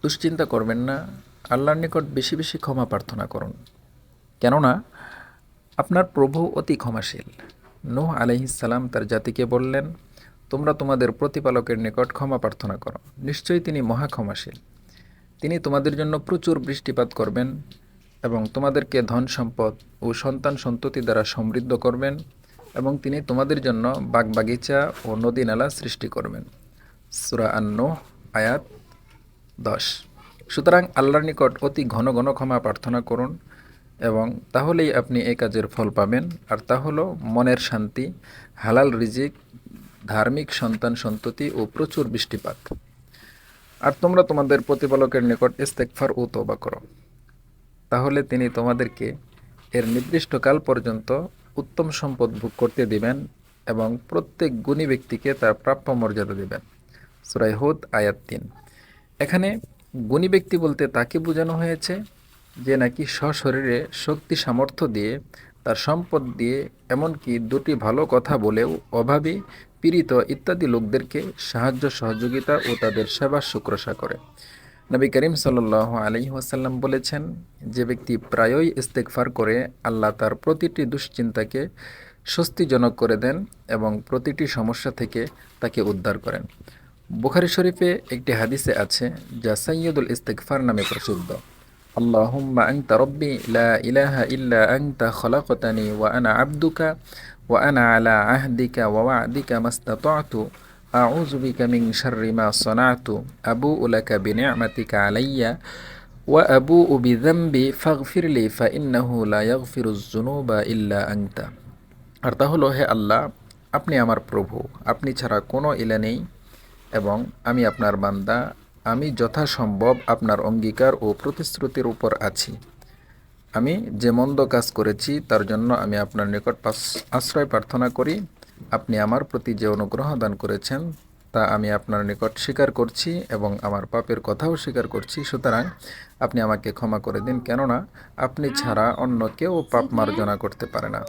দুশ্চিন্তা করবেন না, আল্লাহর নিকট বেশি বেশি ক্ষমা প্রার্থনা করুন, কেননা আপনার প্রভু অতি ক্ষমাশীল। নূহ আলাইহিস সালাম তার জাতিকে বললেন, তোমরা তোমাদের প্রতিপালকের নিকট ক্ষমা প্রার্থনা করো, নিশ্চয়ই তিনি মহা ক্ষমাশীল। তিনি তোমাদের জন্য প্রচুর বৃষ্টিপাত করবেন এবং তোমাদেরকে ধন সম্পদ ও সন্তান সন্ততি দ্বারা সমৃদ্ধ করবেন, এবং তিনি তোমাদের জন্য বাগবাগিচা ও নদী নালা সৃষ্টি করবেন। সূরা আন-নূহ আয়াত 10। সুতরাং আল্লাহর নিকট অতি ঘন ঘন ক্ষমা প্রার্থনা করুন, এবং তাহলেই আপনি এই কাজের ফল পাবেন। আর তা হলো মনের শান্তি, হালাল রিজিক, ধার্মিক সন্তান সন্ততি ও প্রচুর বৃষ্টিপাত। আর তোমরা তোমাদের প্রতিপালকের নিকট ইস্তেগফার ও তওবা করো, তাহলে তিনি তোমাদেরকে এর নির্দিষ্ট কাল পর্যন্ত উত্তম সম্পদ ভোগ করতে দিবেন এবং প্রত্যেক গুণী ব্যক্তিকে তার প্রাপ্য মর্যাদা দিবেন। সূরা হুদ আয়াত 3। এখানে গুণী ব্যক্তি বলতে তাকে বোঝানো হয়েছে যে নাকি সশরীরে শক্তি সামর্থ্য দিয়ে, তার সম্পদ দিয়ে, এমনকি দুটি ভালো কথা বলেও অভাবী, পীড়িত ইত্যাদি লোকদেরকে সাহায্য সহযোগিতা ও তাদের সেবা শুশ্রূষা করে। নবী করিম সাল্লাল্লাহু আলাইহি ওয়াসাল্লাম বলেছেন, যে ব্যক্তি প্রায়ই ইস্তেগফার করে আল্লাহ তার প্রতিটি দুশ্চিন্তাকে স্বস্তিজনক করে দেন এবং প্রতিটি সমস্যা থেকে তাকে উদ্ধার করেন। বুখারী শরীফে একটি হাদিসে আছে, যা সাইয়্যিদুল ইস্তেগফার নামে প্রসিদ্ধ। আল্লাহুম্মা আনতা রব্বি লা ইলাহা ইল্লা আনতা খলাকতানি ওয়া আনা আবদুকা ওয়া আনা আলা আহদিকা ওয়া ওয়া'দিকা মাস্তাতা'তু আউযু বিকা মিন শাররি মা সানা'তু আবু'ু লাকা বিনি'মাতিকা আলাইয়া ওয়া আবু'ু বিযামবি ফাগফিরলি ফাইন্নাহু লা ইয়াগফিরুয যুনুবা ইল্লা আনতা। আর তা হলো, হে আল্লাহ, আপনি আমার প্রভু, আপনি ছাড়া কোনো ইলা নেই, এবং আমি আপনার বান্দা, আমি যথাসম্ভব আপনার অঙ্গীকার ও প্রতিশ্রুতির উপর আছি। আমি যে মন্দ কাজ করেছি তার জন্য আমি আপনার নিকট আশ্রয় প্রার্থনা করি। আপনি আমার প্রতি যে অনুগ্রহ দান করেছেন তা আমি আপনার নিকট স্বীকার করছি, এবং আমার পাপের কথাও স্বীকার করছি। সুতরাং আপনি আমাকে ক্ষমা করে দিন, কেননা আপনি ছাড়া অন্য কেউ পাপ মার্জনা করতে পারে না।